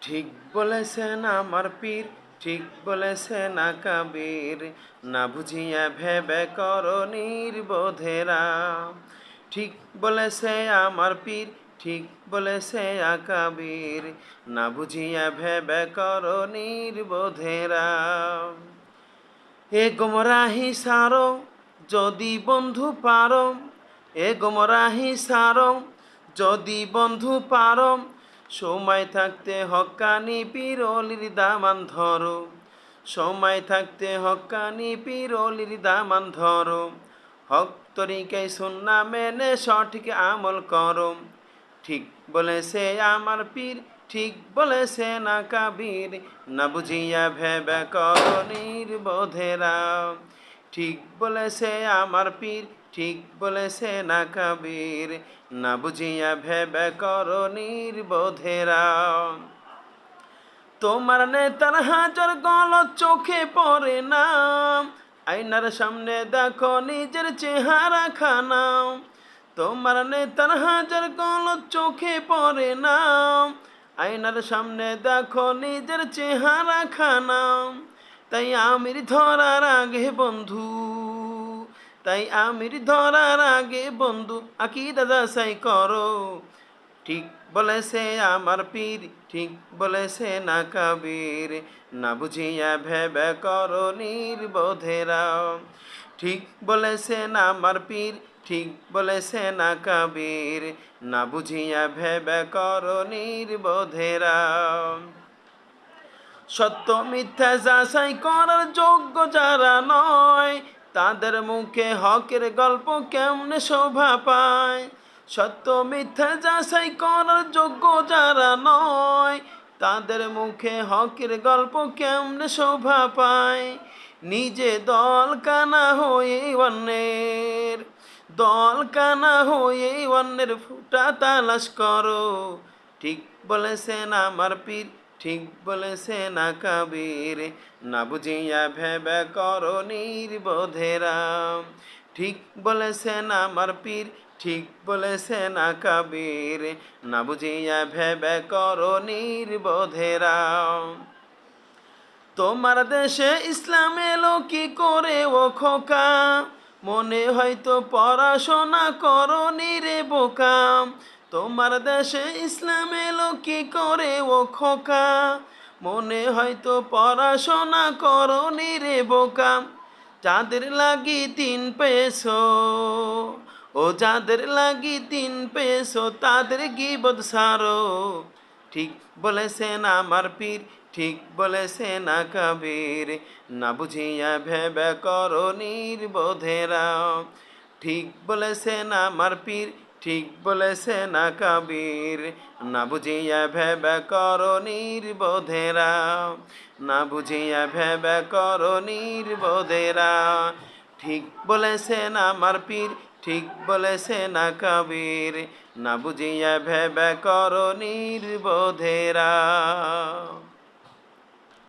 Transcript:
ঠিক বলেছেন আমার পীর, ঠিক বলেছেন আকাবির, না বুঝিয়া ভেবে করো নির্বোধেরা। ঠিক বলেছে আমার পীর, ঠিক বলেছে আকাবির, না বুঝিয়া ভেবে করো নির্বোধেরা। এ গোমরাহি সারো যদি বন্ধু পারো, এ গোমরাহি সারো যদি বন্ধু পারো, সময় থাকতে হক্কানি পীর অলির দামান ধরো, সময় থাকতে হক্কানি পীর অলির দামান ধরো, হক তরিকায় সুন্নাহ মেনে সঠিক আমল করো। ঠিক বলেছে আমার পীর, ঠিক বলেছে না কাবির, না বুঝিয়া ভেবে করো নির্বোধেরা। ঠিক বলেছে আমার পীর, ঠিক বলেছে না কাবির, না বুঝিয়া ভেবে করো নির্বোধেরা। তোমার নেতার হাজার গলত চোখে পড়ে না, আয়নার সামনে দেখো নিজের চেহারা খানা। তোমার নেতার হাজার গলত চোখে পড়ে না, আয়নার সামনে দেখো নিজের চেহারা খানা। তাই আমির ধরার আগে বন্ধু, তাই আমির ধরার আগে বন্ধু আকীদা যাচাই করো। ঠিক বলেছে আমার পীর, ঠিক বলেছে না কাবির, না বুঝিয়া ভেবে করো নির্বোধেরা। ঠিক বলেছেন আমার পীর, ঠিক বলেছে না কাবির, না বুঝিয়া ভেবে করো নির্বোধেরা। সত্য মিথ্যা যাচাই করার যোগ্য যারা নয়, তাদের মুখে হকের গল্প কেমনে শোভা পায়। সত্য মিথ্যা যাচাই করার যোগ্য যারা নয়, তাদের মুখে হকের গল্প কেমনে শোভা পায়। নিজে দল কানা হয়ে অন্যের, দল কানা হয়ে অন্যের ফুটা তালাশ করো। ঠিক বলেছেন আমার পীর, ঠিক বলেছেন আকাবির, না বুঝিয়া ভেবে করো নির্বোধেরা। ঠিক বলেছেন আমার পীর, ঠিক বলেছেন আকাবির, না বুঝিয়া ভেবে করো নির্বোধেরা। তোমার দেশে ইসলাম এলো কি করে ও খোকা, মনে হয়তো পড়াশোনা করনি রে বোকা। তোমার দেশে ইসলাম এলো কি করে ও খোকা, মনে হয়তো পড়াশোনা করনি রে বোকা। যাদের লাগি তিন পেছো, ও যাদের লাগি তিন পেছো, তাদের গীবত সারো। ঠিক বলেছেন আমার পীর, ঠিক বলেছেন আকাবির, না বুঝিয়া ভেবে করো নির্বোধেরা। ঠিক বলেছেন আমার পীর, ঠিক বলেছেন আকাবির, না বুঝিয়া ভেবে করো নির্বোধেরা, না বুঝিয়া ভেবে করো নির্বোধেরা। ঠিক বলেছেন আমার পীর, ঠিক বলেছেন আকাবির, না বুঝিয়া ভেবে করো নির্বোধেরা।